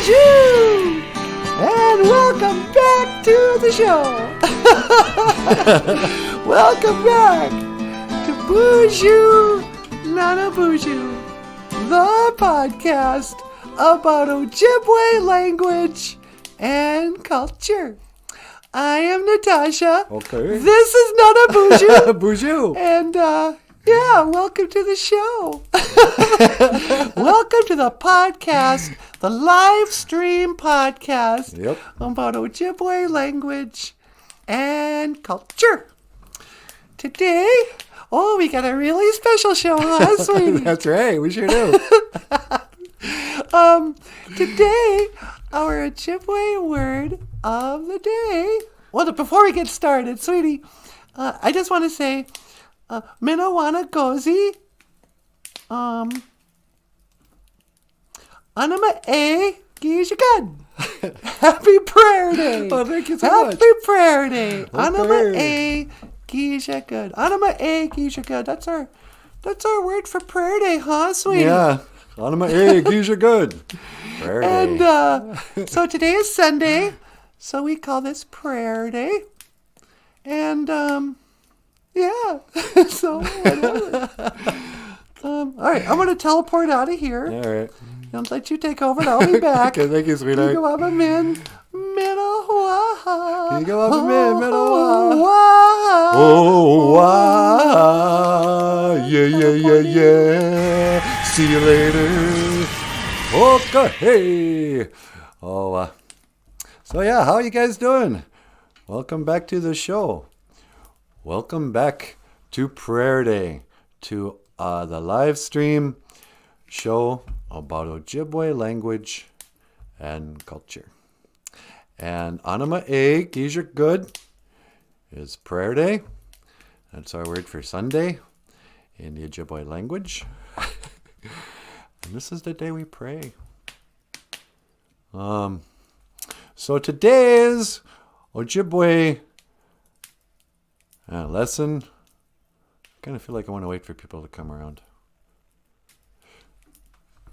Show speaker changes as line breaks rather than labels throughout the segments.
BOOZHOO! And welcome back to the show. Welcome back to BOOZHOO, NANABOOZHOO, the podcast about Ojibwe language and culture. I am Natasha.
Okay.
This is NANABOOZHOO.
BOOZHOO.
And, welcome to the show. Welcome to the podcast, the live stream podcast about Ojibwe language and culture. Today, we got a really special show, huh, sweetie?
That's right, we sure do.
Today, our Ojibwe word of the day. Well, before we get started, sweetie, I just want to say, Minawana Gozi, Anama A. Gijagad. Happy Prayer Day.
Oh, thank you so much.
Happy Prayer Day.
Okay.
Anama A. Gijagad. Anama A. Gijagad. That's our word for Prayer Day, huh, sweetie?
Yeah. Anima A. Gisha good. Prayer
And
Day.
so today is Sunday, so we call this Prayer Day. And yeah, so whatever. All right, I'm gonna teleport out of here.
All right.
I'll let you take over, and I'll be back.
Okay, thank you, sweetheart.
You go up a min, Minawa.
You go up a min, Minawa.
Oh,
wow. Yeah. See you later. Okay. So yeah, how are you guys doing? Welcome back to the show. Welcome back to Prayer Day, to the live stream show about Ojibwe language and culture. And Anima A. Gisha good is Prayer Day. That's our word for Sunday in the Ojibwe language. And this is the day we pray. So today's Ojibwe lesson. I kind of feel like I want to wait for people to come around.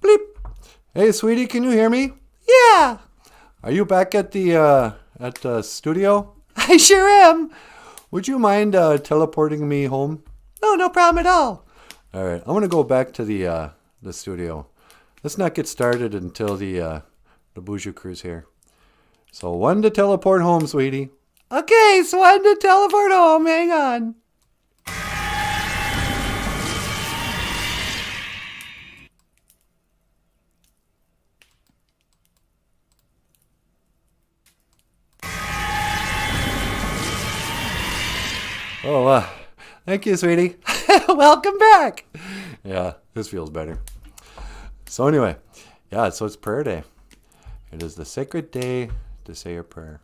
Bleep. Hey, sweetie, can you hear me?
yeah,
Are you back at the studio?
I sure am.
Would you mind teleporting me home?
No problem at all.
All right, I'm gonna go back to the studio. Let's not get started until the BOOZHOO crew's here. So one to teleport home, sweetie.
Okay, so I'm to teleport home. Hang on.
Thank you, sweetie.
Welcome back.
Yeah, this feels better. So anyway, so it's Prayer Day. It is the sacred day to say your prayer.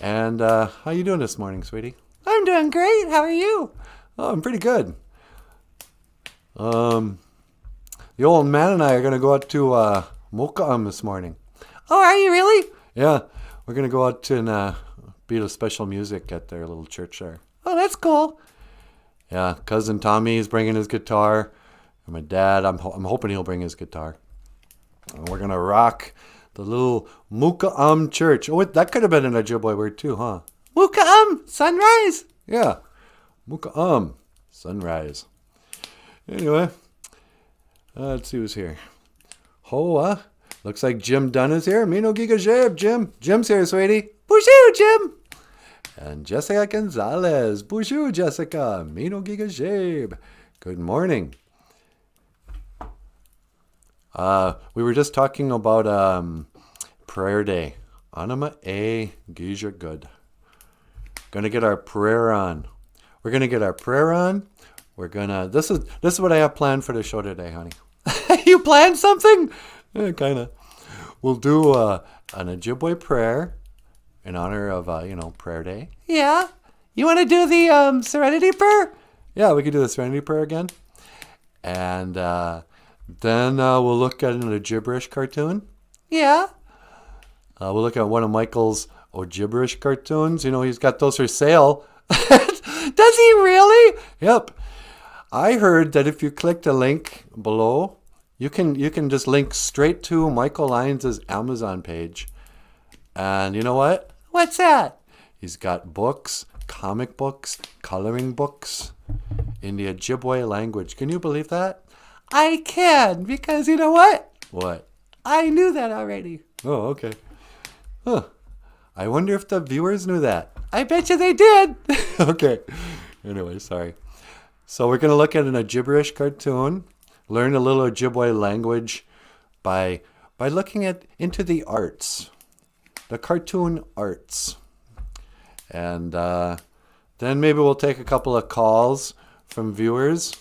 And how you doing this morning, sweetie?
I'm doing great. How are you?
Oh, I'm pretty good. The old man and I are going to go out to Mokaam this morning.
Oh, are you really?
Yeah, we're going to go out and beat a special music at their little church there.
Oh, that's cool.
Yeah, cousin Tommy is bringing his guitar. And my dad, I'm hoping he'll bring his guitar. And we're going to rock the little Mokaam church. Oh, that could have been an Ojibwe word too, huh?
Mokaam, sunrise.
Yeah, Mokaam, sunrise. Anyway, let's see who's here. Hoa, looks like Jim Dunn is here. Mino Giga Jeb, Jim. Jim's here, sweetie.
BOOZHOO, Jim.
And Jessica Gonzalez. BOOZHOO, Jessica. Mino Giga Jeb. Good morning. We were just talking about Prayer Day. Anima A. Gisha good. Gonna get our prayer on. We're gonna get our prayer on. We're gonna. This is what I have planned for the show today, honey.
You planned something?
Yeah, kind of. We'll do an Ojibwe prayer in honor of Prayer Day.
Yeah. You want to do the Serenity Prayer?
Yeah, we could do the Serenity Prayer again. And then we'll look at an gibberish cartoon.
Yeah.
We'll look at one of Michael's gibberish cartoons. You know, he's got those for sale.
Does he really?
Yep. I heard that if you click the link below, you can just link straight to Michael Lyons' Amazon page. And you know what?
What's that?
He's got books, comic books, coloring books in the Ojibwe language. Can you believe that?
I can, because you know what?
What?
I knew that already.
Oh, okay. Huh. I wonder if the viewers knew that.
I bet you they did.
Okay. Anyway, sorry. So we're going to look at an Ojibwe cartoon, learn a little Ojibwe language by looking into the arts, the cartoon arts. And then maybe we'll take a couple of calls from viewers.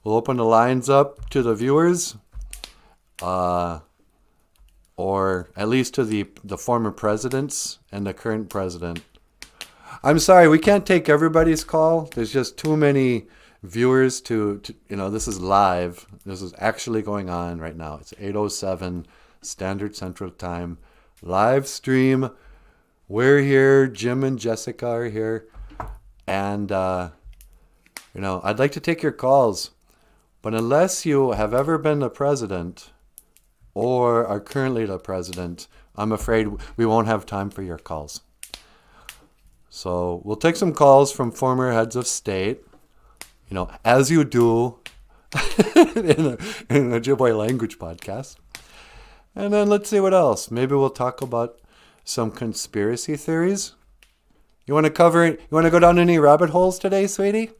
We'll open the lines up to the viewers, or at least to the former presidents and the current president. I'm sorry, we can't take everybody's call. There's just too many viewers to this is live. This is actually going on right now. It's 8:07 Standard Central Time. Live stream. We're here. Jim and Jessica are here. And, I'd like to take your calls. But unless you have ever been the president or are currently the president, I'm afraid we won't have time for your calls. So we'll take some calls from former heads of state, as you do in an Ojibwe language podcast. And then let's see what else. Maybe we'll talk about some conspiracy theories. You want to go down any rabbit holes today, sweetie?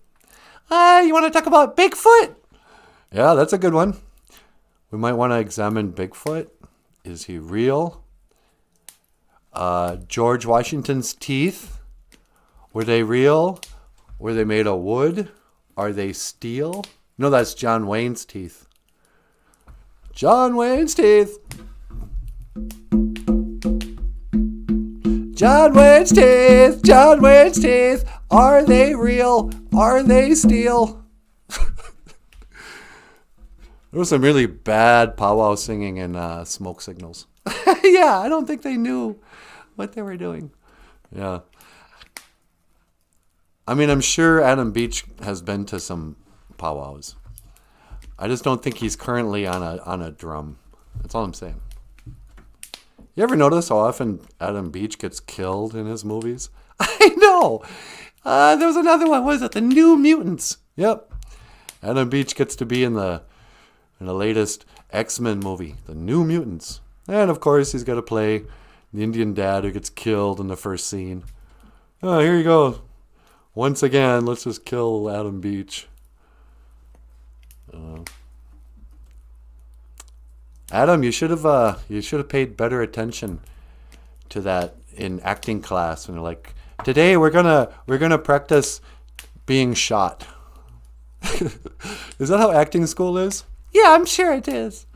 You want to talk about Bigfoot?
Yeah, that's a good one. We might want to examine Bigfoot. Is he real? George Washington's teeth. Were they real? Were they made of wood? Are they steel? No, that's John Wayne's teeth. John Wayne's teeth. John Wayne's teeth. John Wayne's teeth. Are they real? Are they steel? There was some really bad powwow singing in Smoke Signals.
Yeah, I don't think they knew what they were doing.
Yeah. I mean, I'm sure Adam Beach has been to some powwows. I just don't think he's currently on a drum. That's all I'm saying. You ever notice how often Adam Beach gets killed in his movies?
I know. There was another one. What was it? The New Mutants.
Yep. Adam Beach gets to be in the latest X-Men movie, The New Mutants. And, of course, he's got to play the Indian dad who gets killed in the first scene. Oh, here you go. Once again, let's just kill Adam Beach. Adam, you should have paid better attention to that in acting class. And like, today we're gonna practice being shot. Is that how acting school is?
Yeah, I'm sure it is.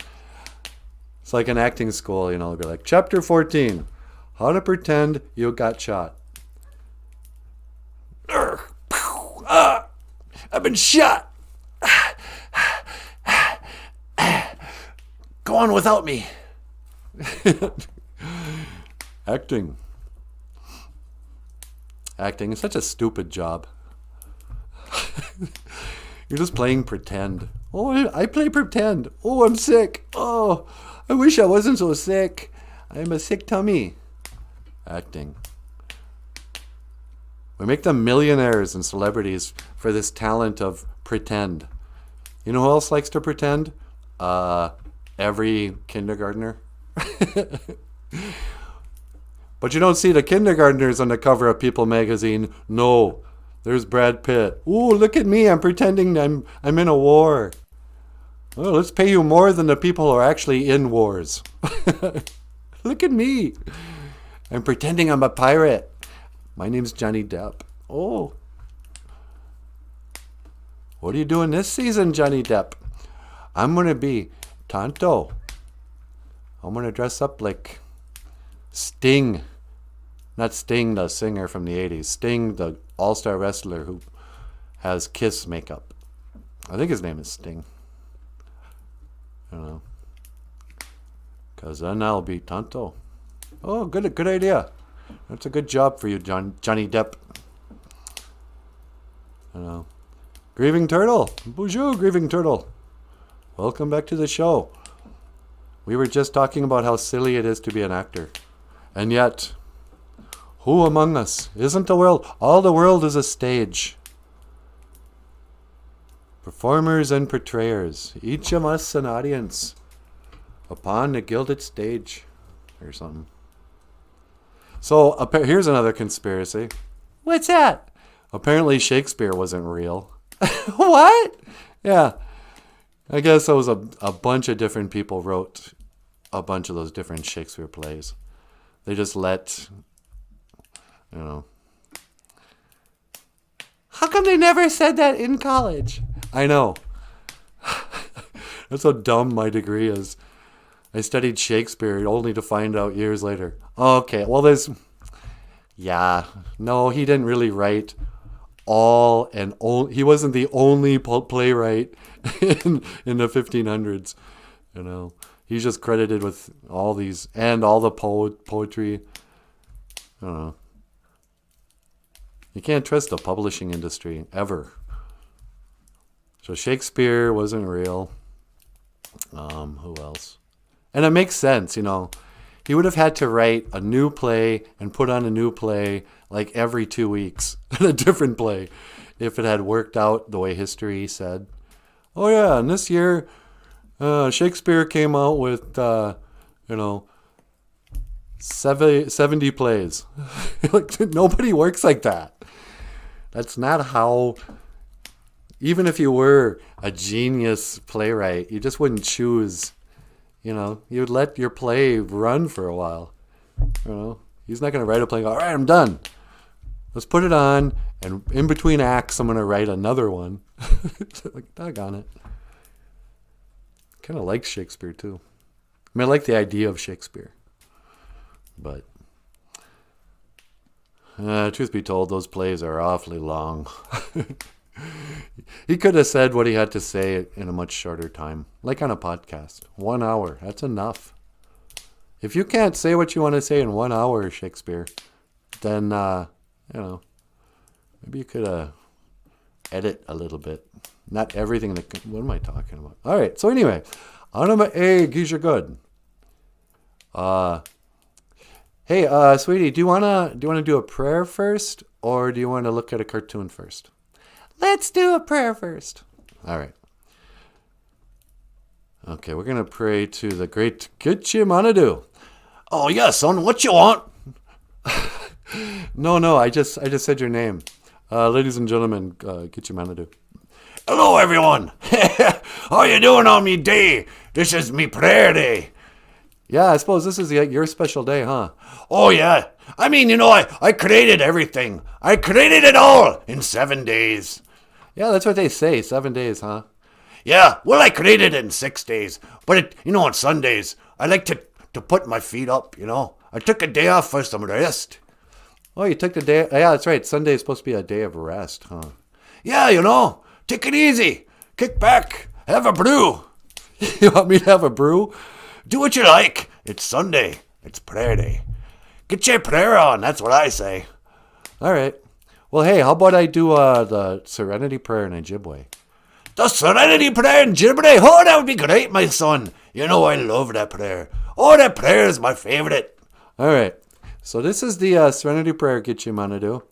It's like an acting school, it'll be like, Chapter 14, how to pretend you got shot. I've been shot. Go on without me. Acting is such a stupid job. You're just playing pretend. Oh, I play pretend. Oh, I'm sick. Oh, I wish I wasn't so sick. I'm a sick tummy. Acting. We make them millionaires and celebrities for this talent of pretend. You know who else likes to pretend? Every kindergartner. But you don't see the kindergartners on the cover of People magazine. No. There's Brad Pitt. Ooh, look at me. I'm pretending I'm in a war. Oh, let's pay you more than the people who are actually in wars. Look at me. I'm pretending I'm a pirate. My name's Johnny Depp. Oh. What are you doing this season, Johnny Depp? I'm going to be Tonto. I'm going to dress up like Sting. Not Sting, the singer from the 80s. Sting, the all-star wrestler who has Kiss makeup. I think his name is Sting. I don't know. Because then I'll be Tonto. Oh, good idea. That's a good job for you, Johnny Depp. I don't know. Grieving Turtle. Bonjour, Grieving Turtle. Welcome back to the show. We were just talking about how silly it is to be an actor. And yet, who among us isn't the world? All the world is a stage. Performers and portrayers, each of us an audience upon the gilded stage or something. So here's another conspiracy.
What's that?
Apparently Shakespeare wasn't real.
What?
Yeah. I guess it was a bunch of different people wrote a bunch of those different Shakespeare plays. They just let,
How come they never said that in college?
I know. That's how dumb my degree is. I studied Shakespeare only to find out years later. Okay, well no, he didn't really write he wasn't the only playwright in the 1500s, He's just credited with all these and all the poetry. I don't know. You can't trust the publishing industry ever. So Shakespeare wasn't real. Who else? And it makes sense, He would have had to write a new play and put on a new play like every 2 weeks, a different play, if it had worked out the way history said. Oh yeah, and this year, Shakespeare came out with, 70 plays. Nobody works like that. That's not how, even if you were a genius playwright, you just wouldn't choose, you'd let your play run for a while. He's not going to write a play and go, all right, I'm done. Let's put it on, and in between acts, I'm going to write another one. Doggone it. Kind of like Shakespeare, too. I like the idea of Shakespeare. But, truth be told, those plays are awfully long. He could have said what he had to say in a much shorter time. Like on a podcast. 1 hour. That's enough. If you can't say what you want to say in 1 hour, Shakespeare, then, maybe you could edit a little bit. Not everything what am I talking about? All right. So anyway, Anima A Gisha Good. Hey, sweetie, do you wanna do a prayer first, or do you want to look at a cartoon first?
Let's do a prayer first.
All right. Okay, we're gonna pray to the great Gitchimanadu. Oh yeah, son, what you want? No, I just said your name. Ladies and gentlemen, Gitchimanadu. Hello, everyone. How you doing on me day? This is me prayer day. Yeah, I suppose this is your special day, huh? Oh, yeah. I mean, I created everything. I created it all in 7 days. Yeah, that's what they say, 7 days, huh? Yeah, well, I created it in 6 days. But, on Sundays, I like to put my feet up, I took a day off for some rest. Oh, you took the day? Yeah, that's right. Sunday is supposed to be a day of rest, huh? Yeah, take it easy. Kick back. Have a brew. You want me to have a brew? Do what you like. It's Sunday. It's prayer day. Get your prayer on. That's what I say. All right. Well, hey, how about I do the Serenity Prayer in Ojibwe? The Serenity Prayer in Ojibwe? Oh, that would be great, my son. I love that prayer. Oh, that prayer is my favorite. All right. So this is the Serenity Prayer Gitchimanadu.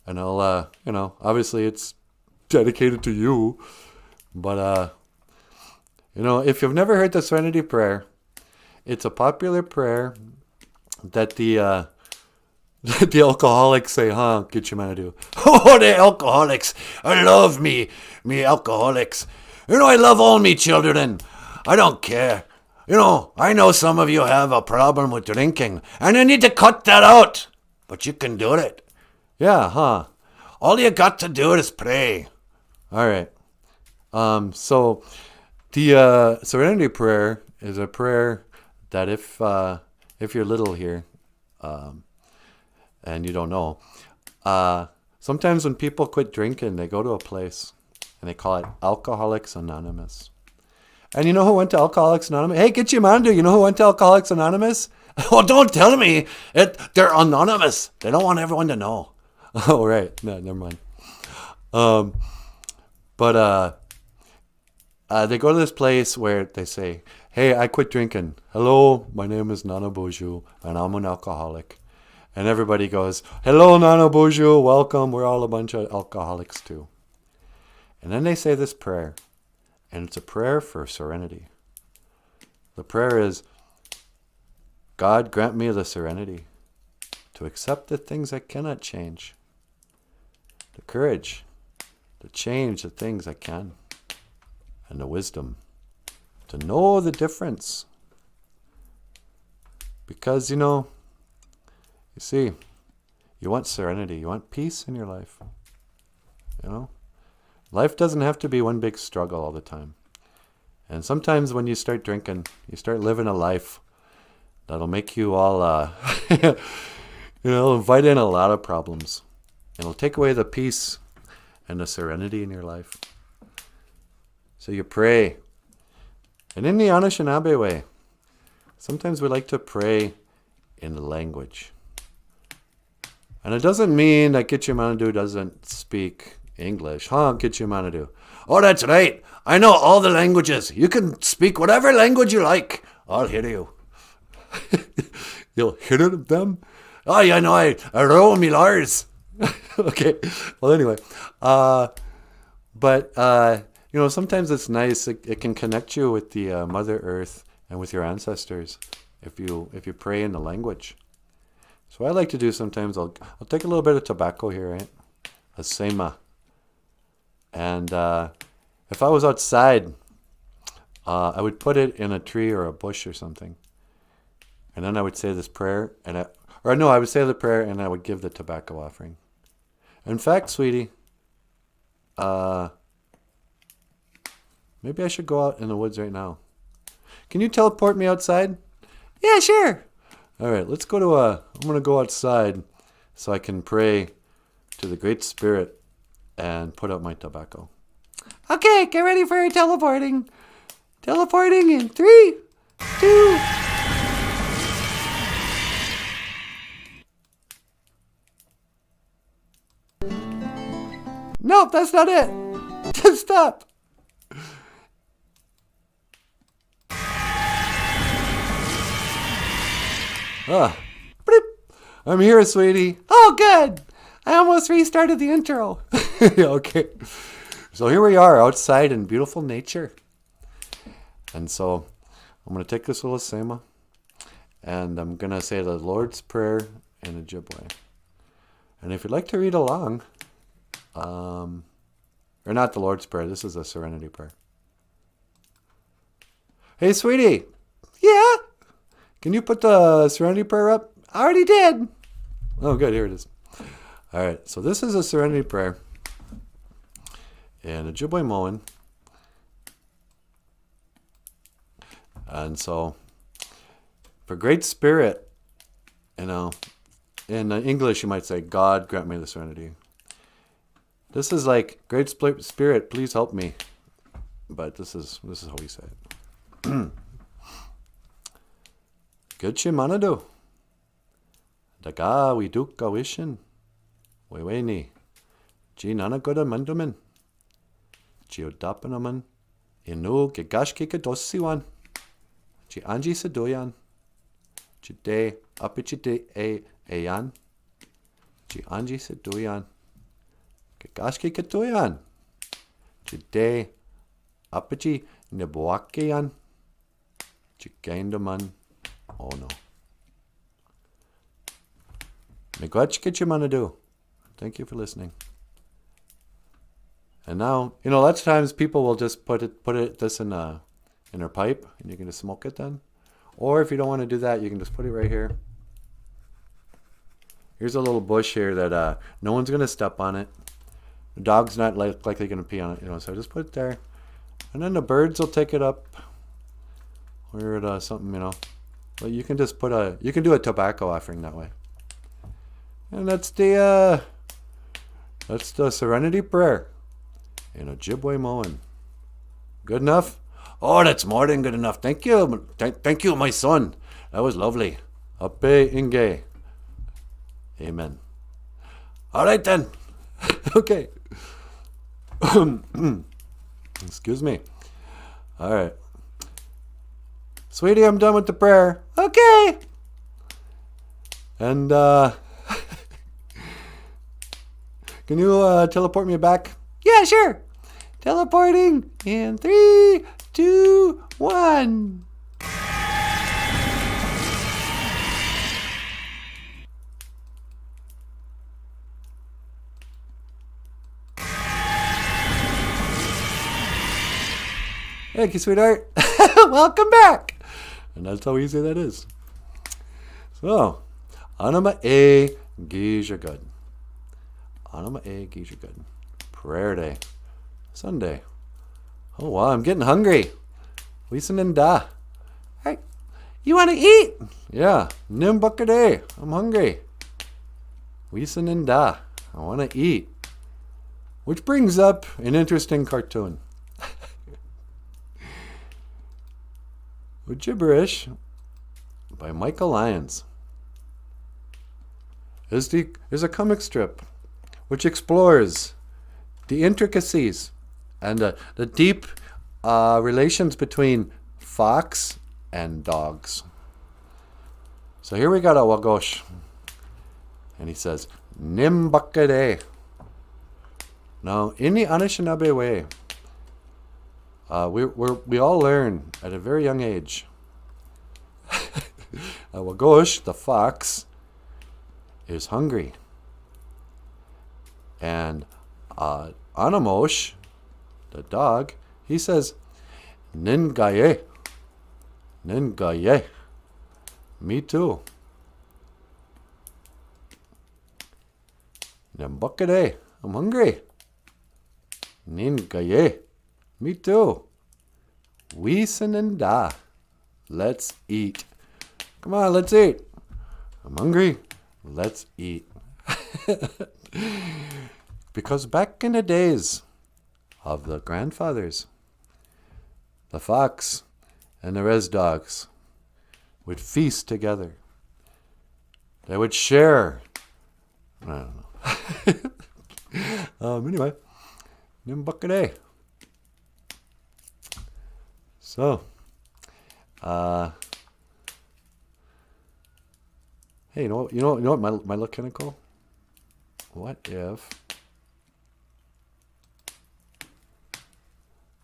And I'll, obviously it's dedicated to you. But, if you've never heard the Serenity Prayer, it's a popular prayer that the alcoholics say, huh, Gitchimanadu? Oh, the alcoholics. I love me alcoholics. I love all me children. I don't care. I know some of you have a problem with drinking, and you need to cut that out. But you can do it. Yeah, huh? All you got to do is pray. All right. So the Serenity Prayer is a prayer that if you're little here, and you don't know, sometimes when people quit drinking, they go to a place, and they call it Alcoholics Anonymous. And you know who went to Alcoholics Anonymous? Hey, Gitchimandu, you know who went to Alcoholics Anonymous? Well, don't tell me. They're anonymous. They don't want everyone to know. Oh, right. No, never mind. But they go to this place where they say, hey, I quit drinking. Hello, my name is NANABOOZHOO, and I'm an alcoholic. And everybody goes, hello, NANABOOZHOO, welcome. We're all a bunch of alcoholics too. And then they say this prayer, and it's a prayer for serenity. The prayer is, God, grant me the serenity to accept the things I cannot change, the courage to change the things I can, and the wisdom to know the difference. Because, you see, you want serenity, you want peace in your life. Life doesn't have to be one big struggle all the time. And sometimes when you start drinking, you start living a life that'll make you all, invite in a lot of problems. It'll take away the peace and the serenity in your life. So you pray. And in the Anishinaabe way, sometimes we like to pray in the language. And it doesn't mean that Gitchimanadu doesn't speak English. Huh, Gitchimanadu? Oh, that's right. I know all the languages. You can speak whatever language you like. I'll hear you. You'll hear them? Oh, yeah, no, I roll me Lars. Okay. Well, anyway. But sometimes it's nice. It can connect you with the Mother Earth and with your ancestors if you pray in the language. So what I like to do sometimes, I'll take a little bit of tobacco here, right? A sema. And if I was outside, I would put it in a tree or a bush or something. And then I would say this prayer, I would say the prayer and I would give the tobacco offering. In fact, sweetie, maybe I should go out in the woods right now. Can you teleport me outside? Yeah, sure. All right, let's go I'm going to go outside so I can pray to the Great Spirit and put out my tobacco. Okay, get ready for your teleporting. Teleporting in 3, 2... Nope, that's not it. Just stop. I'm here, sweetie. Oh, good. I almost restarted the intro. Okay. So here we are outside in beautiful nature. And so I'm going to take this little sema and I'm going to say the Lord's Prayer in Ojibwe. And if you'd like to read along, or not the Lord's Prayer, this is a Serenity Prayer. Hey, sweetie. Yeah? Can you put the Serenity Prayer up? I already did. Oh, good. Here it is. All right. So this is a Serenity Prayer in Ojibwe Moan. And so for Great Spirit, in English you might say, God grant me the serenity. This is like, Great Spirit, please help me. But this is how we say it. Good Shimanadu. Daga we duk gawishin. Weweni. Ji nanagoda manduman. Ji odapanaman. Inu gigashki kadosiwan. Ji anji sadoyan. Ji de apichi de ayan. Ji anji sadoyan. Gigashki kadoyan. Ji de apichi nebuakeyan. Ji gaindaman. Oh no. Miigwachkichimanadu. Thank you for listening. And now, lots of times people will just put this in their pipe and you can just smoke it then. Or if you don't want to do that, you can just put it right here. Here's a little bush here that no one's going to step on it. The dog's not likely going to pee on it, so just put it there. And then the birds will take it up. Or something, But you can just you can do a tobacco offering that way. And that's the Serenity Prayer in Ojibwe Moan. Good enough? Oh, that's more than good enough. Thank you. Thank you, my son. That was lovely. Ape Inge. Amen. All right then. Okay. Excuse me. All right. Sweetie, I'm done with the prayer. Okay. And can you teleport me back?
Yeah, sure. Teleporting in 3, 2, 1.
Thank you, sweetheart.
Welcome back.
And that's how easy that is. So, Anama E Gijagud. Anama E Gijagud. Prayer day. Sunday. Oh, wow, I'm getting hungry. Wisanin da.
Hey, you want to eat?
Yeah, Nimbukade. I'm hungry. Wisanin da. I want to eat. Which brings up an interesting cartoon. Gibberish by Michael Lyons is a comic strip which explores the intricacies and the deep relations between fox and dogs. So here we got a Wagosh, and he says, Nimbakade. Now, in the Anishinaabe way, we all learn at a very young age. Wagosh, the fox, is hungry. And Anamosh, the dog, he says, Ningaye. Ningaye. Me too. Nimbakade. I'm hungry. Ningaye. Me too. Weesin and da. Let's eat. Come on, let's eat. I'm hungry. Let's eat. Because back in the days of the grandfathers, the fox and the res dogs would feast together. They would share. I don't know. Anyway, Nimbakade. So, hey, you know what my look kind of cool? What if?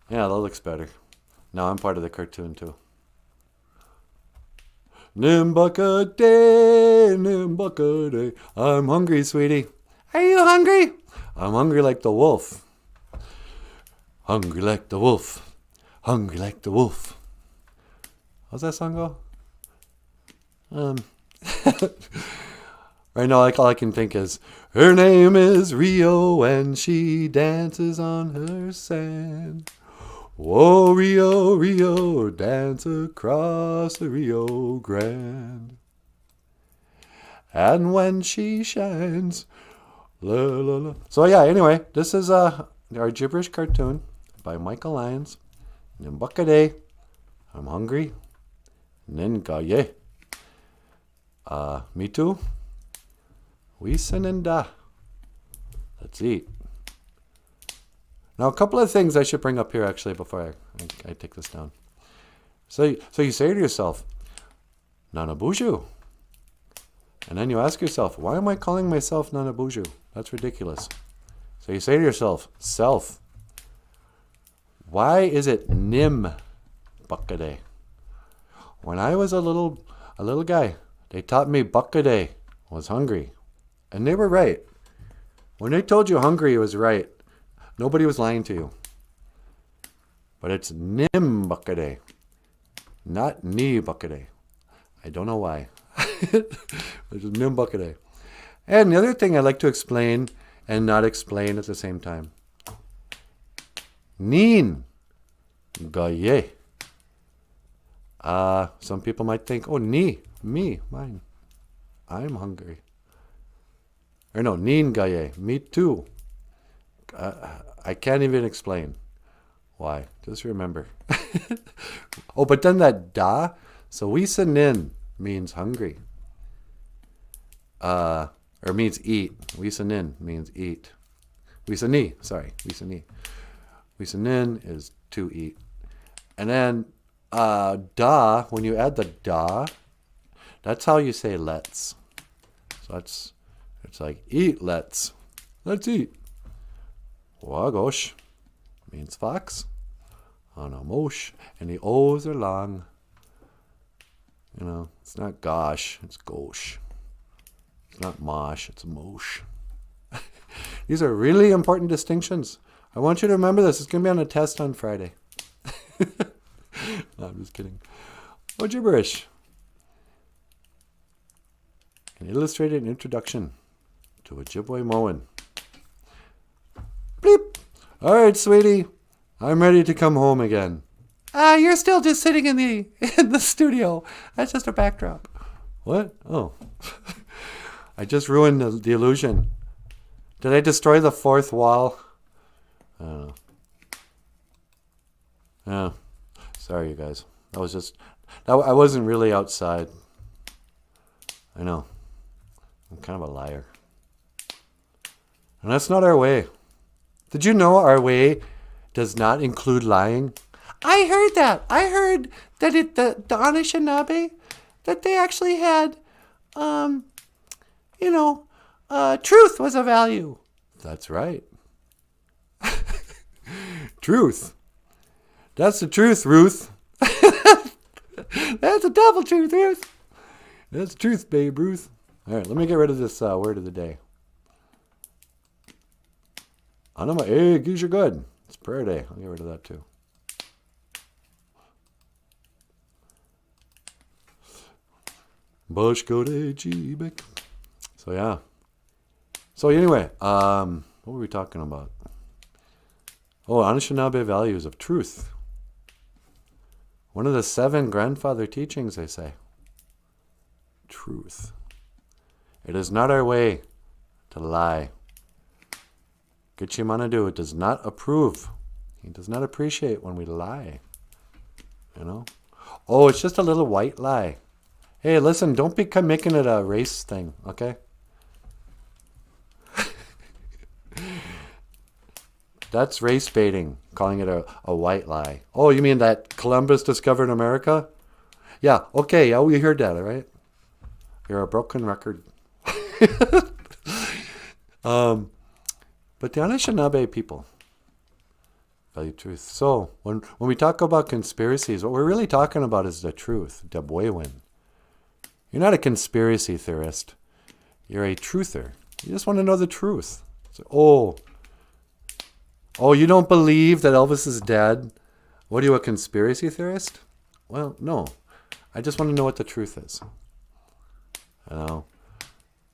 Yeah, that looks better. Now I'm part of the cartoon too. Nimbakade, Nimbakade. I'm hungry, sweetie.
Are you hungry?
I'm hungry like the wolf. Hungry like the wolf. Hungry like the wolf. How's that song go? Right now, all I can think is, her name is Rio and she dances on her sand. Whoa, Rio, Rio, dance across the Rio Grande. And when she shines, la la la. So yeah, anyway, this is our gibberish cartoon by Michael Lyons. Nimbakade. I'm hungry. Ningaye. Me too. Wisananda. Let's eat. Now, a couple of things I should bring up here actually before I take this down. So you say to yourself, NANABOOZHOO. And then you ask yourself, why am I calling myself NANABOOZHOO? That's ridiculous. So you say to yourself, self. Why is it Nim Buckade? When I was a little guy, they taught me Buckade was hungry. And they were right. When they told you hungry, it was right. Nobody was lying to you. But it's Nim Buckade, not Ni Buckade. I don't know why. It's Nim Buckade. And the other thing I like to explain and not explain at the same time. Nin Gaye. Some people might think, oh, me, mine. I'm hungry. Or no, Nin Gaye, me too. I can't even explain why. Just remember. Oh, but then that da, so wisanin means hungry. Or means eat. Wisanin means eat. Wisani. Wisanin is to eat. And then da, when you add the da, that's how you say let's. So it's like eat, let's eat. Wagosh means fox. Anamosh. And the O's are long. You know, it's not gosh, it's gosh. It's not mosh, it's mosh. These are really important distinctions. I want you to remember this. It's going to be on a test on Friday. No, I'm just kidding. Ojibwe. An illustrated introduction to Ojibwe mowing. Bleep. All right, sweetie. I'm ready to come home again.
You're still just sitting in the studio. That's just a backdrop.
What? Oh. I just ruined the illusion. Did I destroy the fourth wall? I don't know. Yeah. Sorry, you guys. I wasn't really outside. I know. I'm kind of a liar. And that's not our way. Did you know our way does not include lying?
I heard that. I heard that the Anishinaabe, that they actually had, truth was a value.
That's right. Truth. That's the truth, Ruth.
That's a double truth, Ruth.
That's truth, babe, Ruth. All right, let me get rid of this word of the day. Anama, hey, geez, you're good. It's prayer day. I'll get rid of that too. Ojibwe. So yeah. So anyway, what were we talking about? Oh, Anishinaabe values of truth. One of the 7 grandfather teachings, they say. Truth. It is not our way to lie. Gichimanadu does not approve. He does not appreciate when we lie. You know? Oh, it's just a little white lie. Hey, listen, don't become making it a race thing, okay? That's race baiting, calling it a white lie. Oh, you mean that Columbus discovered America? Yeah, okay, yeah, we heard that, all right? You're a broken record. But the Anishinaabe people value truth. So when we talk about conspiracies, what we're really talking about is the truth. Dabwewin. You're not a conspiracy theorist. You're a truther. You just want to know the truth. So, oh, you don't believe that Elvis is dead? What are you, a conspiracy theorist? Well, no. I just want to know what the truth is. You know.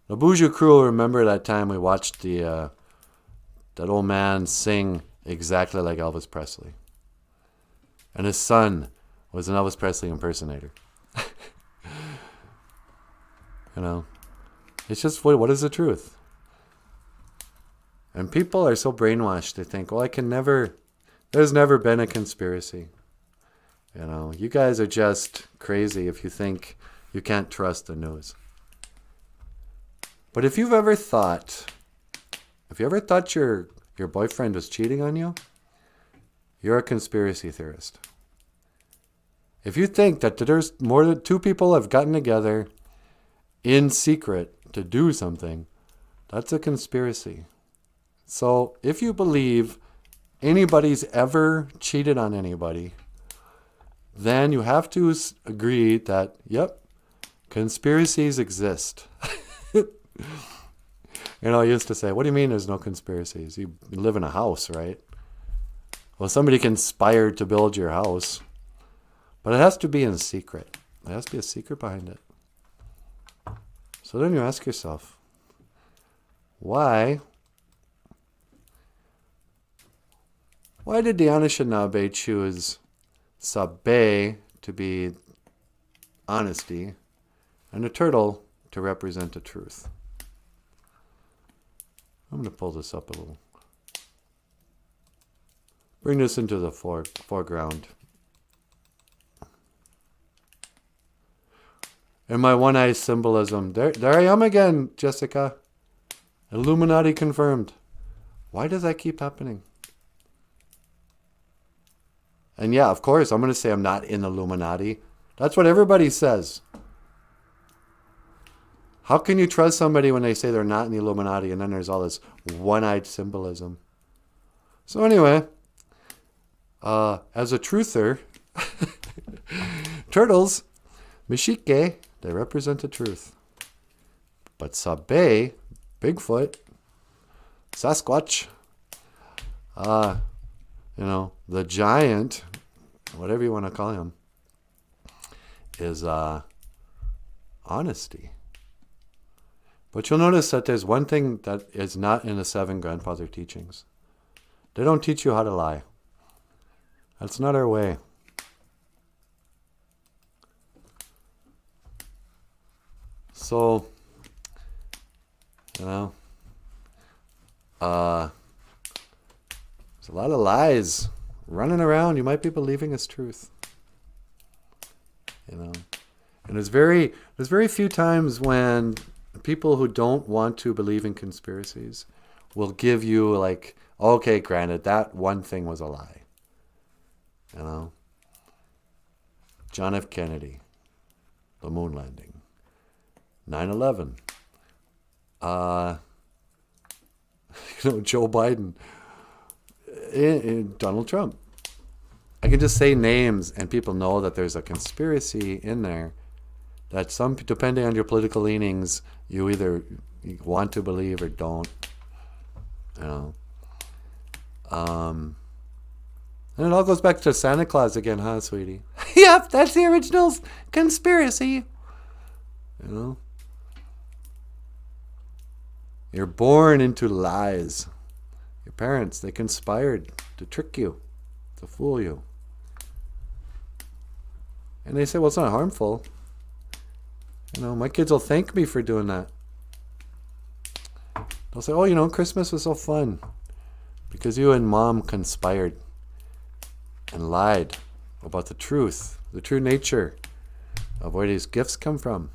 The BOOZHOO crew will remember that time we watched that old man sing exactly like Elvis Presley. And his son was an Elvis Presley impersonator. You know, it's just, what is the truth? And people are so brainwashed to think, well, there's never been a conspiracy. You know, you guys are just crazy if you think you can't trust the news. But if you ever thought your boyfriend was cheating on you, you're a conspiracy theorist. If you think that there's more than 2 people have gotten together in secret to do something, that's a conspiracy. So if you believe anybody's ever cheated on anybody, then you have to agree that, yep, conspiracies exist. You know, I used to say, what do you mean there's no conspiracies? You live in a house, right? Well, somebody conspired to build your house, but it has to be in secret. There has to be a secret behind it. So then you ask yourself, why did the Anishinaabe choose Sabe to be honesty and a turtle to represent the truth? I'm going to pull this up a little. Bring this into the foreground. And my one-eye symbolism. There I am again, Jessica. Illuminati confirmed. Why does that keep happening? And yeah, of course, I'm going to say I'm not in Illuminati. That's what everybody says. How can you trust somebody when they say they're not in the Illuminati and then there's all this one-eyed symbolism? So anyway, as a truther, turtles, Mishike, they represent the truth. But Sabe, Bigfoot, Sasquatch, the giant, whatever you want to call him, is honesty. But you'll notice that there's one thing that is not in the 7 grandfather teachings. They don't teach you how to lie. That's not our way. So, there's a lot of lies running around you might be believing as truth. And there's very few times when people who don't want to believe in conspiracies will give you like, okay, granted, that one thing was a lie. John F. Kennedy, the moon landing, 9/11, Joe Biden, Donald Trump. I can just say names and people know that there's a conspiracy in there that some, depending on your political leanings, you either want to believe or don't. And it all goes back to Santa Claus again, huh, sweetie? Yep, that's the original conspiracy. You're born into lies. Your parents, they conspired to trick you, to fool you. And they say, well, it's not harmful. My kids will thank me for doing that. They'll say, oh, Christmas was so fun because you and Mom conspired and lied about the truth, the true nature of where these gifts come from.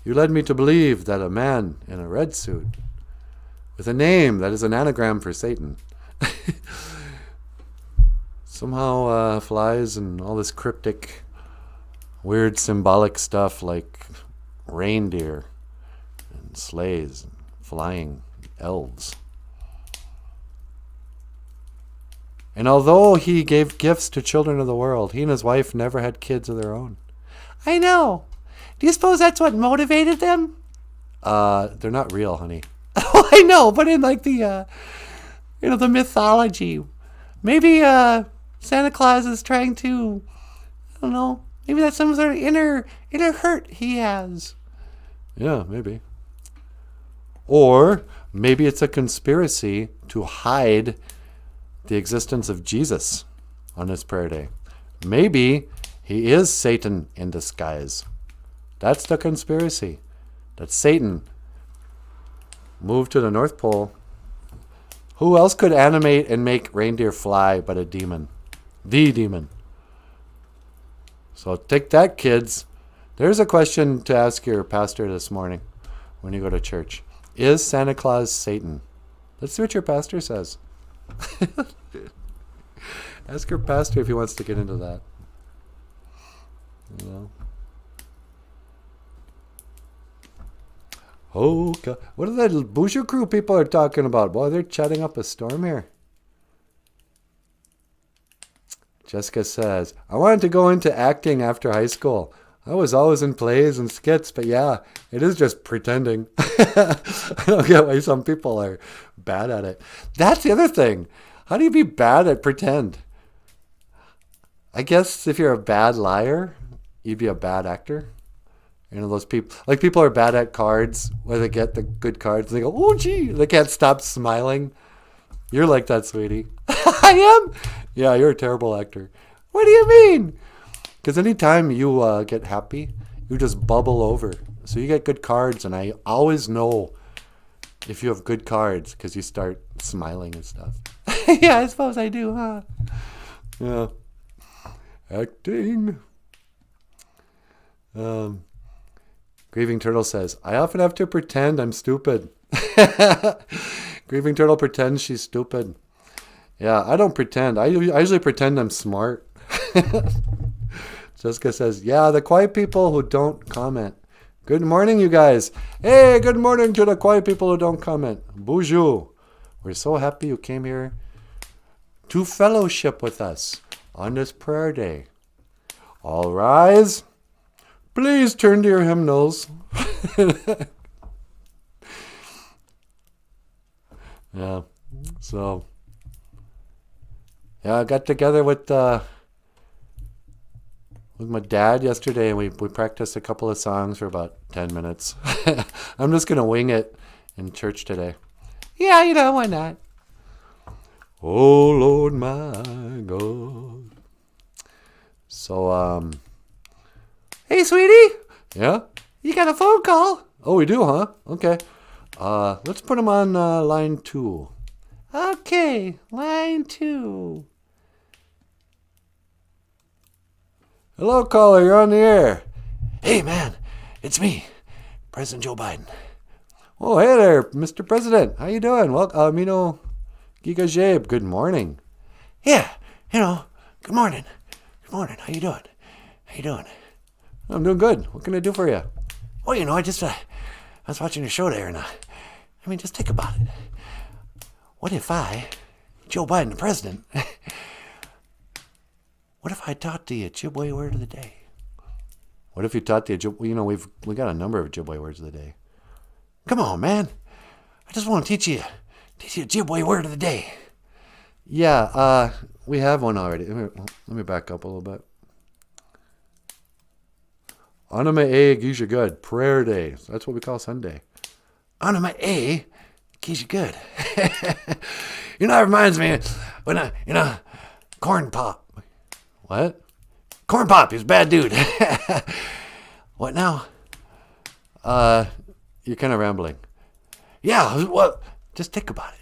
You led me to believe that a man in a red suit with a name that is an anagram for Satan somehow flies and all this cryptic, weird symbolic stuff like reindeer and sleighs and flying elves. And although he gave gifts to children of the world, he and his wife never had kids of their own. I know. Do you suppose that's what motivated them? They're not real, honey. Oh, I know, but in like the, the mythology, maybe Santa Claus is trying to, I don't know, maybe that's some sort of inner hurt he has. Yeah, maybe. Or maybe it's a conspiracy to hide the existence of Jesus on his prayer day. Maybe he is Satan in disguise. That's the conspiracy. That Satan moved to the North Pole. Who else could animate and make reindeer fly but a demon? The demon. So take that, kids. There's a question to ask your pastor this morning when you go to church. Is Santa Claus Satan? Let's see what your pastor says. Ask your pastor if he wants to get into that. Oh, God. What are the BOOZHOO crew people are talking about? Boy, they're chatting up a storm here. Jessica says, I wanted to go into acting after high school. I was always in plays and skits, but yeah, it is just pretending. I don't get why some people are bad at it. That's the other thing. How do you be bad at pretend? I guess if you're a bad liar, you'd be a bad actor. Those people, like people are bad at cards, where they get the good cards, and they go, oh, gee, they can't stop smiling. You're like that, sweetie. I am? Yeah, you're a terrible actor. What do you mean? Because anytime you get happy, you just bubble over. So you get good cards, and I always know if you have good cards because you start smiling and stuff. Yeah, I suppose I do, huh? Yeah. Acting. Grieving Turtle says, I often have to pretend I'm stupid. Grieving Turtle pretends she's stupid. Yeah, I don't pretend. I usually pretend I'm smart. Jessica says, yeah, the quiet people who don't comment. Good morning, you guys. Hey, good morning to the quiet people who don't comment. BOOZHOO. We're so happy you came here to fellowship with us on this prayer day. All rise. Please turn to your hymnals. Yeah. So, yeah, I got together with my dad yesterday, and we practiced a couple of songs for about 10 minutes. I'm just going to wing it in church today.
Yeah, why not?
Oh, Lord, my God. So,
Hey, sweetie,
yeah?
you got a phone call.
Oh, we do, huh? Okay. Let's put him on line 2.
Okay, line 2.
Hello, caller. You're on the air.
Hey, man, it's me, President Joe Biden.
Oh, hey there, Mr. President. How you doing? Well, Giga Jabe, good morning.
Yeah, good morning. Good morning. How you doing?
I'm doing good. What can I do for you?
Well, I was watching your show there, and just think about it. What if I, Joe Biden, the president, what if I taught the Ojibwe word of the day?
What if you taught the Ojibwe? We got a number of Ojibwe words of the day.
Come on, man. I just want to teach you Ojibwe word of the day.
Yeah, we have one already. Let me back up a little bit. Anama Gisha Good, prayer day. That's what we call Sunday.
Anama Gisha Good. It reminds me when Corn Pop.
What?
Corn Pop, he's a bad dude. What now?
You're kind of rambling.
Yeah, well, just think about it.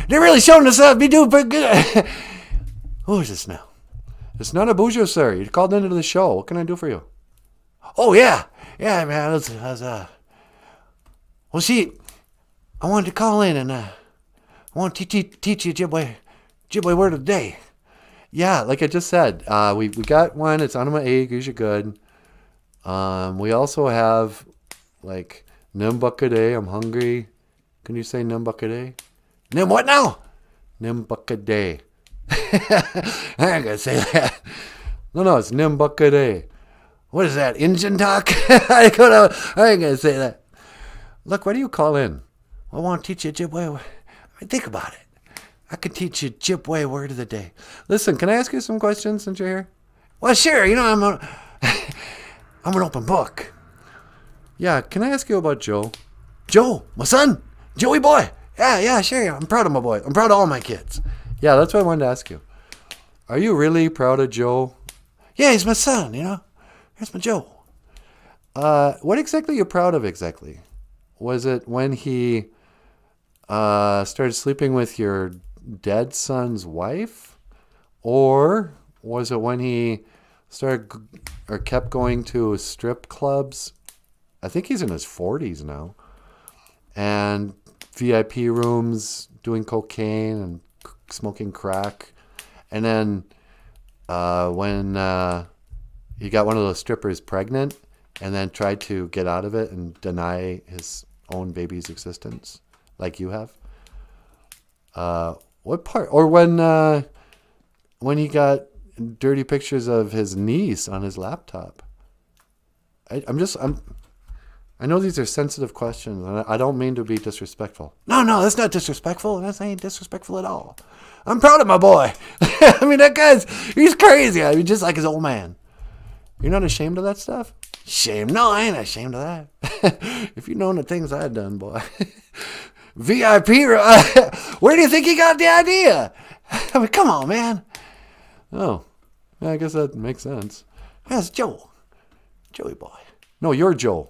They're really showing us up. Be doing pretty good. Who is this now?
It's NANABOOZHOO, sir. You called into the show. What can I do for you?
Oh, yeah. Yeah, man. Well, see, I wanted to call in and I want to teach you Ojibwe word of the day.
Yeah, like I just said, we got one. It's Anama Gisha Good. We also have, like, Nimbukade, I'm hungry. Can you say Nimbukade?
Nim what now?
Nimbukade.
I ain't gonna say that.
No, it's Nimbukade.
What is that, Indian talk? I ain't gonna say that.
Look, why do you call in?
I want to teach you Ojibwe. Think about it. I could teach you Ojibwe word of the day.
Listen, can I ask you some questions since you're here?
Well, sure. I'm an open book.
Yeah, can I ask you about Joe?
Joe, my son, Joey boy. Yeah, sure. I'm proud of my boy. I'm proud of all my kids.
Yeah, that's what I wanted to ask you. Are you really proud of Joe?
Yeah, he's my son, Here's my Joe.
What exactly are you proud of exactly? Was it when he started sleeping with your dead son's wife? Or was it when he kept going to strip clubs? I think he's in his 40s now. And VIP rooms, doing cocaine and smoking crack. And then when he got one of those strippers pregnant and then tried to get out of it and deny his own baby's existence, like you have. What part? Or when he got dirty pictures of his niece on his laptop. I know these are sensitive questions, and I don't mean to be disrespectful.
No, that's not disrespectful. That ain't disrespectful at all. I'm proud of my boy. That he's crazy. Just like his old man.
You're not ashamed of that stuff?
Shame? No, I ain't ashamed of that.
If you known the things I've done, boy.
VIP, where do you think he got the idea? Come on, man.
Oh, yeah, I guess that makes sense.
That's Joe. Joey boy.
No, you're Joe.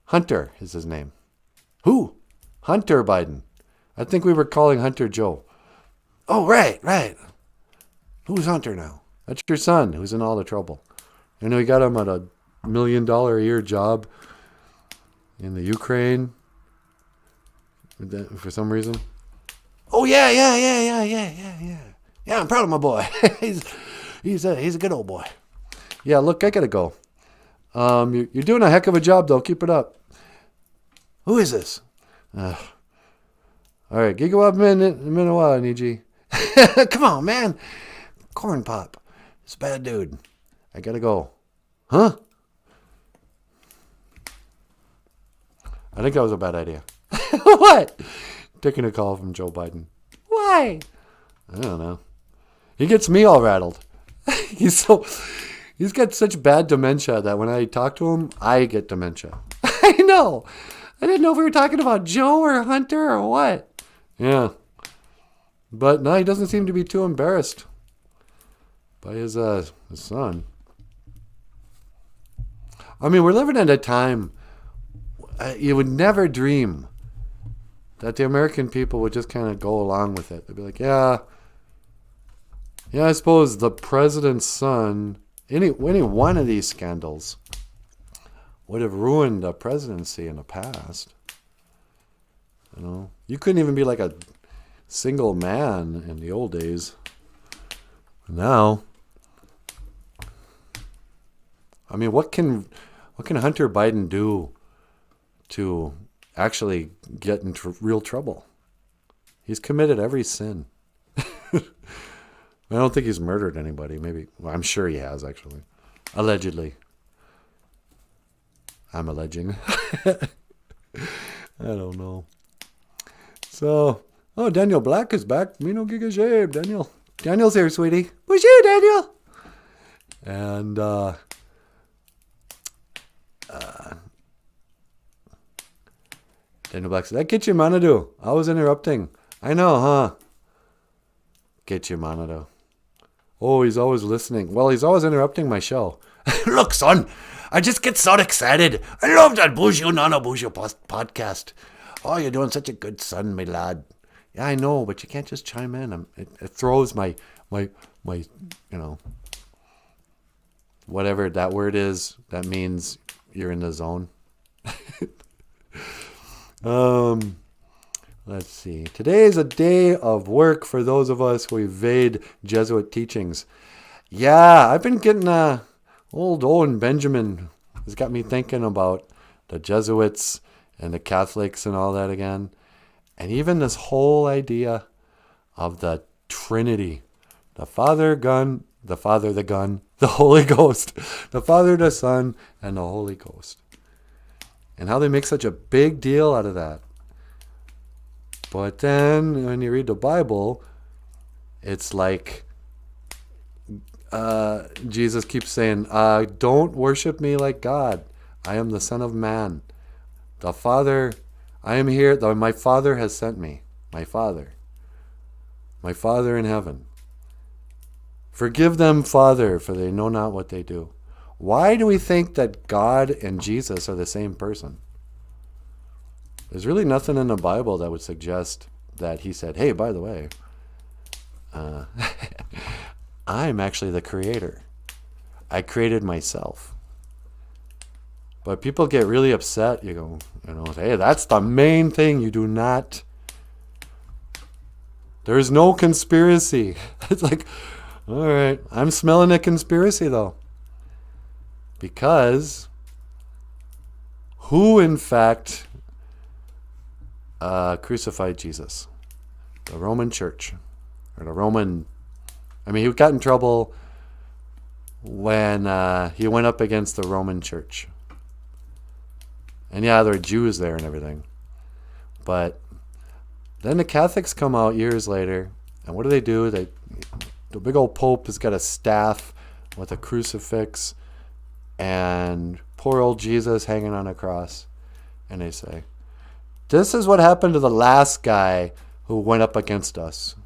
Hunter is his name.
Who?
Hunter Biden. I think we were calling Hunter Joe.
Oh, right. Who's Hunter now?
That's your son who's in all the trouble. You know, he got him at $1 million a year job in the Ukraine for some reason. Oh, yeah. Yeah, I'm proud of my boy. he's a good old boy. Yeah, look, I got to go. You're doing a heck of a job, though. Keep it up. Who is this? All right, Gigawatt Minute, Niji. Come on, man. Corn Pop. It's a bad dude. I got to go. Huh? I think that was a bad idea.
What?
Taking a call from Joe Biden.
Why?
I don't know. He gets me all rattled. He's got such bad dementia that when I talk to him, I get dementia.
I know. I didn't know if we were talking about Joe or Hunter or what.
Yeah. But no, he doesn't seem to be too embarrassed by his son. I mean, we're living at a time you would never dream that the American people would just kind of go along with it. They'd be like, yeah, I suppose the president's son, any one of these scandals would have ruined the presidency in the past. You know, you couldn't even be like a single man in the old days. Now, I mean, what can Hunter Biden do to actually get into real trouble? He's committed every sin. I don't think he's murdered anybody. Maybe, well, I'm sure he has, actually. Allegedly. I'm alleging. I don't know. So, Daniel Black is back. Me no giga shave, Daniel. Daniel's here, sweetie.
BOOZHOO, Daniel.
And, Daniel Black said, that get you, Manadu. I was interrupting. I know, huh? Get you, Manadu. Oh, he's always listening. Well, he's always interrupting my show. Look, son, I just get so excited. I love that BOOZHOO NANABOOZHOO podcast. Oh, you're doing such a good son, my lad. Yeah, I know, but you can't just chime in. It throws my, whatever that word is, that means you're in the zone. Let's see. Today is a day of work for those of us who evade Jesuit teachings. Yeah, I've been getting old Owen Benjamin has got me thinking about the Jesuits and the Catholics and all that again. And even this whole idea of the Trinity. The Father, the Holy Ghost. The Father, the Son, and the Holy Ghost. And how they make such a big deal out of that. But then when you read the Bible, it's like Jesus keeps saying, don't worship me like God. I am the Son of Man. The Father, I am here. My Father has sent me. My Father in heaven. Forgive them, Father, for they know not what they do. Why do we think that God and Jesus are the same person? There's really nothing in the Bible that would suggest that he said, hey, by the way, I'm actually the creator. I created myself. But people get really upset. You go, hey, that's the main thing. You do not. There's no conspiracy. It's like, all right, I'm smelling a conspiracy though. Because who in fact crucified Jesus? The Roman Church. Or the Roman... I mean, he got in trouble when he went up against the Roman Church. And yeah, there are Jews there and everything. But then the Catholics come out years later, and what do? The big old Pope has got a staff with a crucifix and poor old Jesus hanging on a cross. And they say, this is what happened to the last guy who went up against us.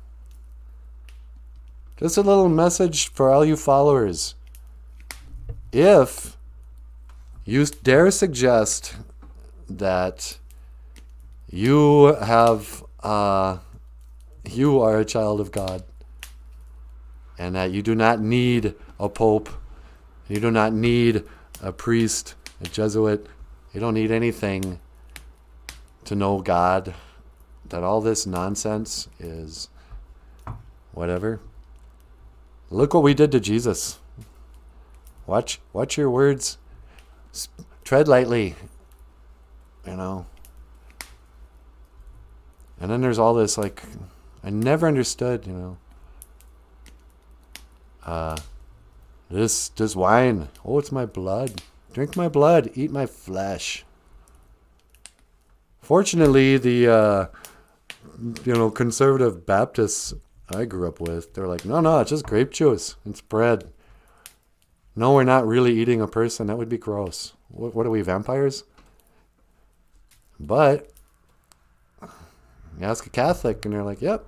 Just a little message for all you followers. If you dare suggest that you are a child of God and that you do not need a pope, you do not need a priest, a Jesuit, you don't need anything to know God all this nonsense is whatever. Look what we did to Jesus. Watch your words. Tread lightly. You know. And then there's all this, like, I never understood, you know. This wine. Oh, it's my blood. Drink my blood. Eat my flesh. Fortunately, the conservative Baptists I grew up with, they're like, no, it's just grape juice. It's bread. No, we're not really eating a person. That would be gross. What are we, vampires? But you ask a Catholic, and they're like, yep,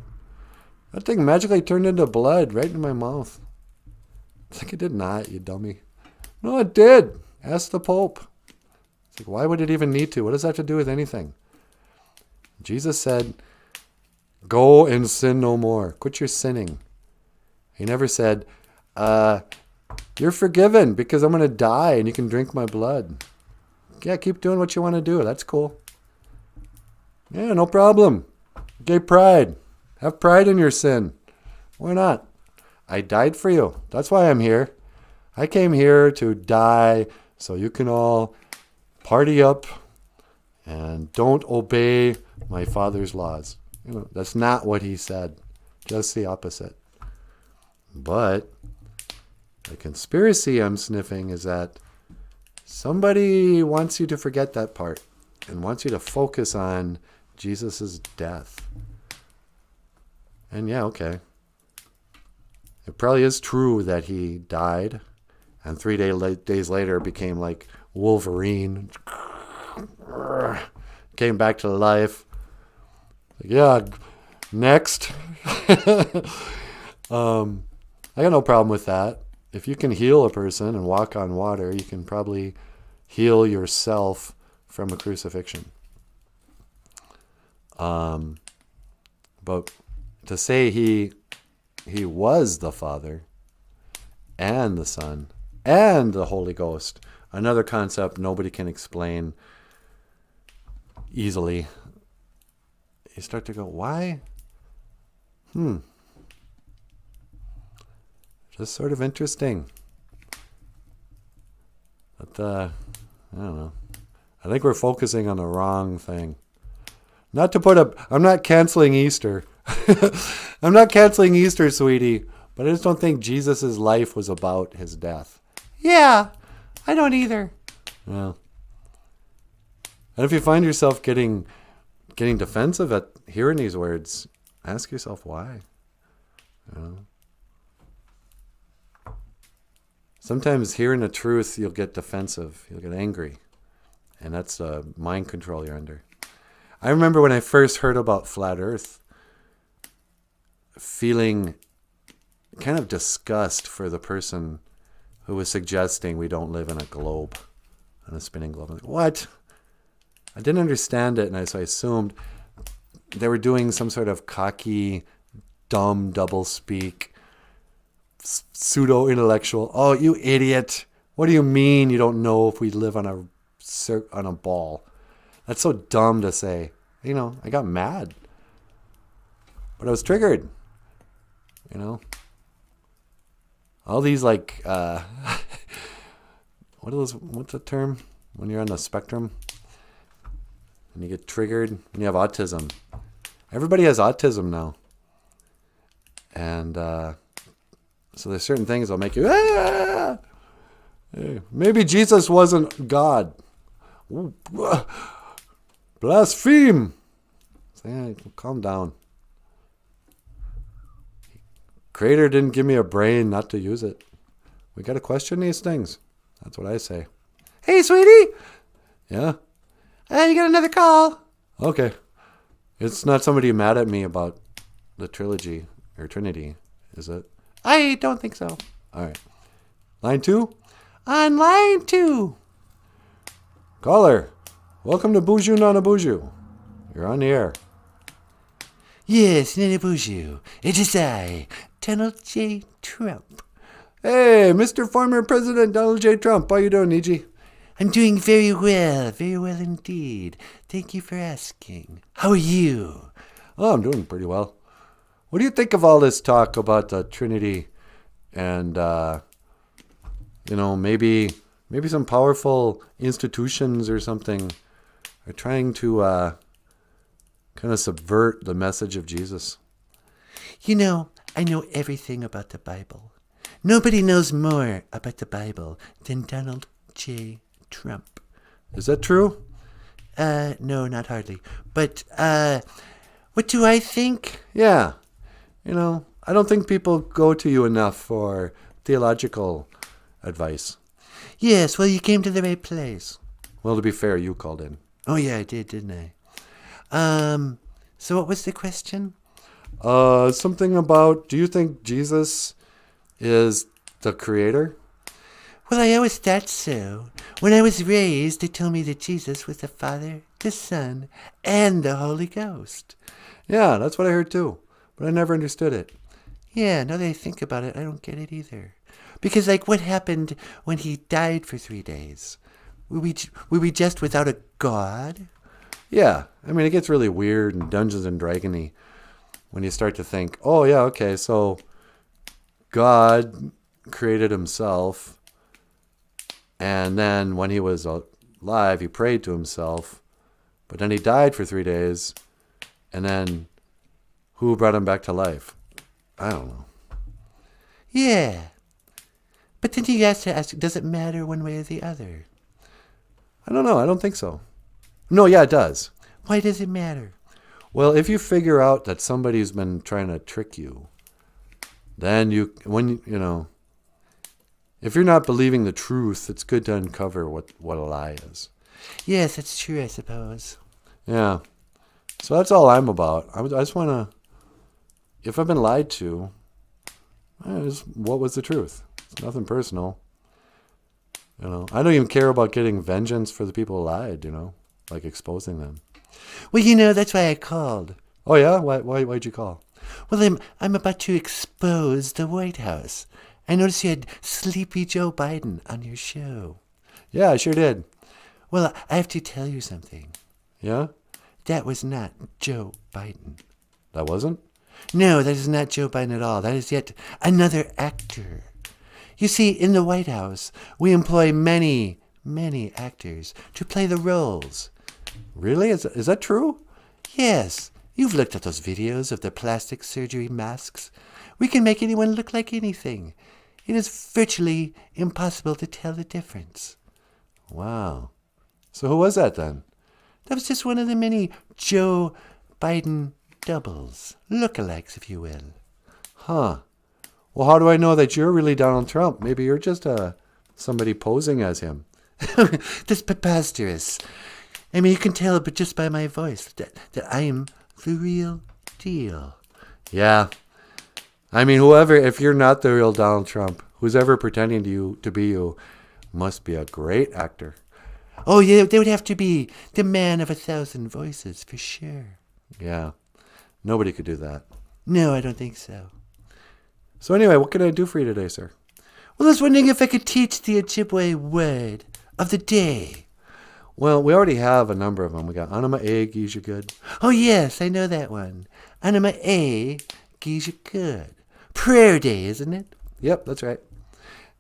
that thing magically turned into blood right in my mouth. It's like, it did not, you dummy. No, it did. Ask the Pope. It's like, why would it even need to? What does that have to do with anything? Jesus said, go and sin no more. Quit your sinning. He never said, you're forgiven because I'm going to die and you can drink my blood. Yeah, keep doing what you want to do. That's cool. Yeah, no problem. Gay pride. Have pride in your sin. Why not? I died for you. That's why I'm here. I came here to die so you can all party up and don't obey my Father's laws. You know, that's not what he said. Just the opposite. But the conspiracy I'm sniffing is that somebody wants you to forget that part and wants you to focus on Jesus' death. And yeah, okay. It probably is true that he died and 3 days later became like Wolverine. Came back to life. Yeah, next. I got no problem with that. If you can heal a person and walk on water, you can probably heal yourself from a crucifixion. But to say he was the Father and the Son and the Holy Ghost, another concept nobody can explain easily. You start to go, why? Just sort of interesting. But, I don't know. I think we're focusing on the wrong thing. I'm not canceling Easter. I'm not canceling Easter, sweetie. But I just don't think Jesus' life was about his death.
Yeah, I don't either.
Well, and if you find yourself getting defensive at hearing these words, ask yourself why. You know? Sometimes hearing the truth, you'll get defensive. You'll get angry. And that's the mind control you're under. I remember when I first heard about flat earth, feeling kind of disgust for the person who was suggesting we don't live in a globe, on a spinning globe. I'm like, what? I didn't understand it, and so I assumed they were doing some sort of cocky, dumb doublespeak, pseudo-intellectual. Oh, you idiot! What do you mean you don't know if we live on a ball? That's so dumb to say. You know, I got mad, but I was triggered. You know, all these like, what's the term when you're on the spectrum? And you get triggered when you have autism. Everybody has autism now. And so there's certain things that'll make you, maybe Jesus wasn't God. Ooh, blaspheme. So, calm down. Creator didn't give me a brain not to use it. We got to question these things. That's what I say.
Hey, sweetie.
Yeah?
You got another call.
Okay. It's not somebody mad at me about the trilogy or Trinity, is it?
I don't think so.
All right. Line 2?
On line 2.
Caller, welcome to BOOZHOO, NANABOOZHOO. You're on the air.
Yes, NANABOOZHOO. It is I, Donald J. Trump.
Hey, Mr. Former President Donald J. Trump. How you doing, Niji?
I'm doing very well indeed. Thank you for asking. How are you?
Oh, I'm doing pretty well. What do you think of all this talk about the Trinity and, maybe some powerful institutions or something are trying to kind of subvert the message of Jesus?
I know everything about the Bible. Nobody knows more about the Bible than Donald J. Trump.
Is that true?
No, not hardly. But, what do I think?
Yeah. I don't think people go to you enough for theological advice.
Yes, well, you came to the right place.
Well, to be fair, you called in.
Oh, yeah, I did, didn't I? So what was the question?
Something about, do you think Jesus is the creator?
Well, I always thought so. When I was raised, they told me that Jesus was the Father, the Son, and the Holy Ghost.
Yeah, that's what I heard too. But I never understood it.
Yeah, now that I think about it, I don't get it either. Because, what happened when he died for 3 days? Were we just without a God?
Yeah, it gets really weird and Dungeons and Dragony when you start to think, oh yeah, okay, so God created himself, and then when he was alive, he prayed to himself, but then he died for 3 days, and then who brought him back to life? I don't know.
Yeah. But then you have to ask, does it matter one way or the other?
I don't know. I don't think so. No, yeah, it does.
Why does it matter?
Well, if you figure out that somebody's been trying to trick you, then if you're not believing the truth, it's good to uncover what a lie is.
Yes, that's true, I suppose.
Yeah. So that's all I'm about. I just want to, if I've been lied to, what was the truth? It's nothing personal. I don't even care about getting vengeance for the people who lied, like exposing them.
Well, that's why I called.
Oh, yeah? Why'd you call?
Well, I'm about to expose the White House. I noticed you had Sleepy Joe Biden on your show.
Yeah, I sure did.
Well, I have to tell you something.
Yeah?
That was not Joe Biden.
That wasn't?
No, that is not Joe Biden at all. That is yet another actor. You see, in the White House, we employ many, many actors to play the roles.
Really? Is that true?
Yes. You've looked at those videos of the plastic surgery masks. We can make anyone look like anything. It is virtually impossible to tell the difference.
Wow. So who was that then?
That was just one of the many Joe Biden doubles. Lookalikes, if you will.
Huh. Well, how do I know that you're really Donald Trump? Maybe you're just somebody posing as him.
That's preposterous. You can tell but just by my voice that I am the real deal.
Yeah. Whoever, if you're not the real Donald Trump, who's ever pretending to be you, must be a great actor.
Oh, yeah, they would have to be the man of 1,000 voices, for sure.
Yeah. Nobody could do that.
No, I don't think so.
So anyway, what can I do for you today, sir?
Well, I was wondering if I could teach the Ojibwe word of the day.
Well, we already have a number of them. We got Anima A, Geisha Good.
Oh, yes, I know that one. Anima A, Geisha Good. Prayer Day, isn't it?
Yep, that's right.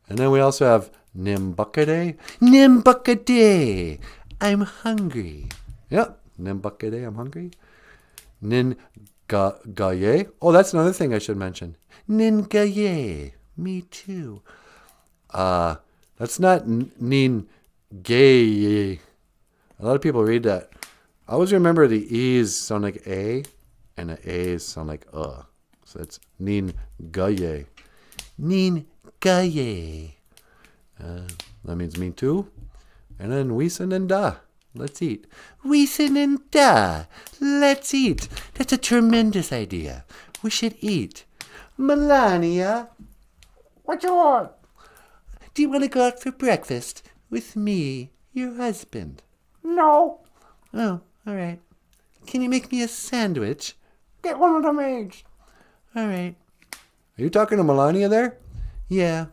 And then we also have Nimbukade.
Nimbukade. I'm hungry.
Yep, Nimbukade, I'm hungry. Ningaye. Oh, that's another thing I should mention.
Ningaye. Me too.
That's not Ningaye. A lot of people read that. I always remember the E's sound like A, and the A's sound like So it's Ningaye.
Ningaye.
That means me too. And then Weesin and Da. Let's eat.
Weesin and Da. Let's eat. That's a tremendous idea. We should eat. Melania.
What you want?
Do you want to go out for breakfast with me, your husband?
No.
Oh, all right. Can you make me a sandwich?
Get one of the maids.
All right.
Are you talking to Melania there?
Yeah.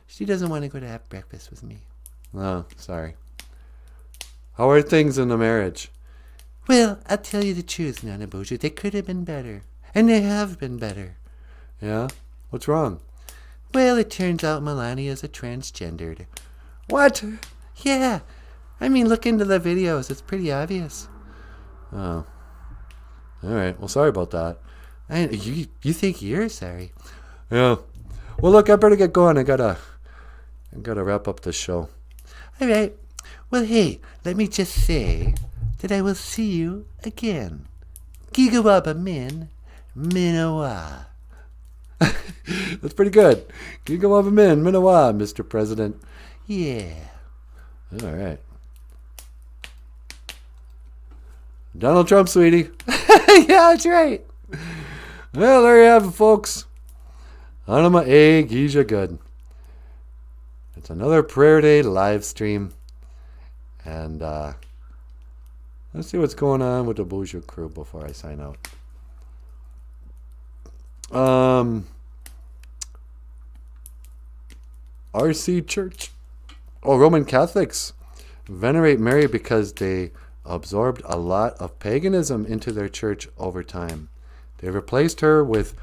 She doesn't want to go to have breakfast with me.
Oh, sorry. How are things in the marriage?
Well, I'll tell you the truth, NANABOOZHOO. They could have been better. And they have been better.
Yeah? What's wrong?
Well, it turns out Melania's a transgendered.
What?
Yeah. I mean, look into the videos. It's pretty obvious.
Oh. All right. Well, sorry about that.
You think you're sorry?
Yeah. Well, look, I better get going. I gotta wrap up this show.
All right. Well, hey, let me just say that I will see you again. Gigawaba min, minawa.
That's pretty good. Gigawaba min, minawa, Mr. President.
Yeah.
All right. Donald Trump, sweetie.
Yeah, that's right.
Well, there you have it, folks. Anima A Gija Good. It's another Prayer Day live stream. And let's see what's going on with the BOOZHOO crew before I sign out. RC Church. Oh, Roman Catholics venerate Mary because they absorbed a lot of paganism into their church over time. They replaced her with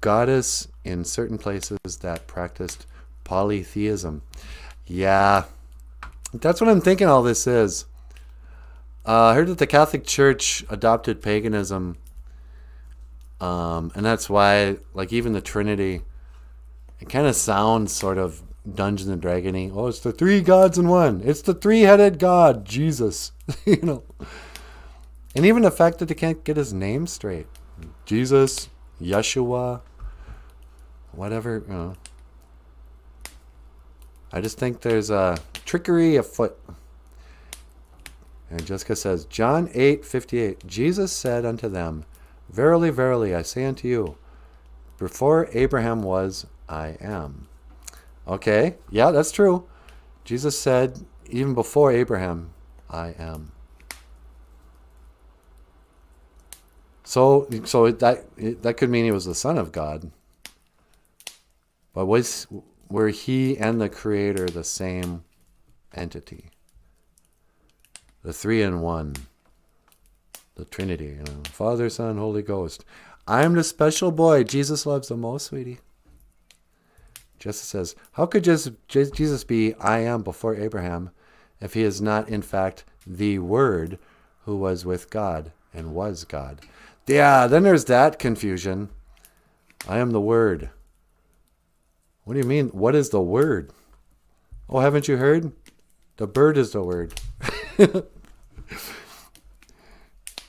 goddess in certain places that practiced polytheism. Yeah, that's what I'm thinking all this is. I heard that the Catholic Church adopted paganism, and that's why, like, even the Trinity, it kind of sounds sort of Dungeons and Dragony. Oh, it's the three gods in one. It's the three-headed God, Jesus. You know. And even the fact that they can't get his name straight. Jesus, Yeshua, whatever. You know. I just think there's a trickery afoot. And Jessica says, John 8:58, Jesus said unto them, Verily, verily, I say unto you, before Abraham was, I am. Okay, yeah, that's true. Jesus said, even before Abraham, I am. So that could mean he was the Son of God. But were he and the Creator the same entity? The three in one. The Trinity, you know. Father, Son, Holy Ghost. I'm the special boy Jesus loves the most, sweetie. Jessica says, how could Jesus be I am before Abraham if he is not, in fact, the Word who was with God and was God? Yeah, then there's that confusion. I am the Word. What do you mean? What is the Word? Oh, haven't you heard? The bird is the Word.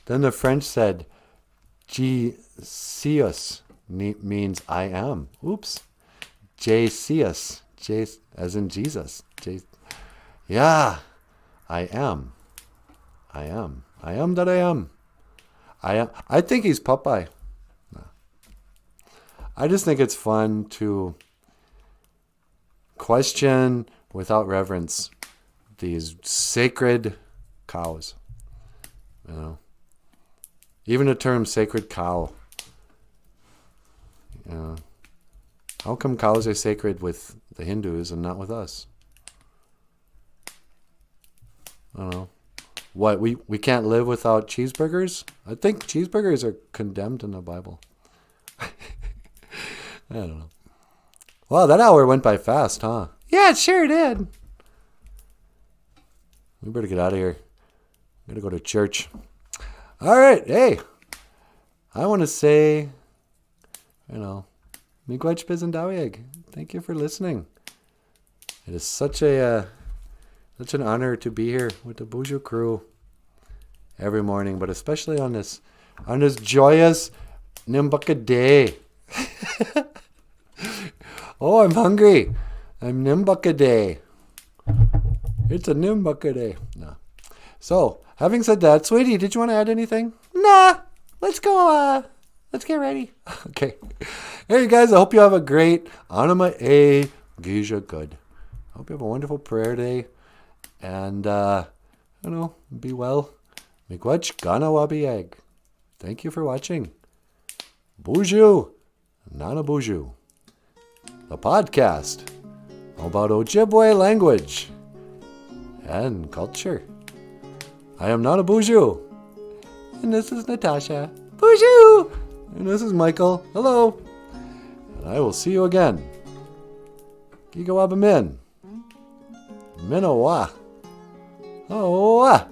Then the French said, Jesus means I am. Oops. Jesus. As in Jesus. Yeah. I am. I am. I am that I am. I am. I think he's Popeye. No. I just think it's fun to question without reverence these sacred cows. You know. Even the term sacred cow. You know. How come cows are sacred with the Hindus and not with us? I don't know. What, we can't live without cheeseburgers? I think cheeseburgers are condemned in the Bible. I don't know. Wow, that hour went by fast, huh?
Yeah, it sure did.
We better get out of here. I'm going to go to church. All right. Hey, I want to say, you know, Miigwech Bizendawieg. Thank you for listening. It is such an honor to be here with the BOOZHOO crew every morning, but especially on this joyous Nimbucka day. Oh, I'm hungry. I'm Nimbucka day. It's a Nimbucka day. No. So, having said that, sweetie, did you want to add anything?
Nah. Let's go. Let's get ready.
Okay. Hey, guys, I hope you have a great Anima A Gija Good. I hope you have a wonderful prayer day. And, be well. Miigwech Ganawabieg. Thank you for watching. BOOZHOO, NANABOOZHOO, the podcast about Ojibwe language and culture. I am NANABOOZHOO,
And this is Natasha. BOOZHOO!
And this is Michael. Hello. And I will see you again. Gigawabamin. Minowa. Oh.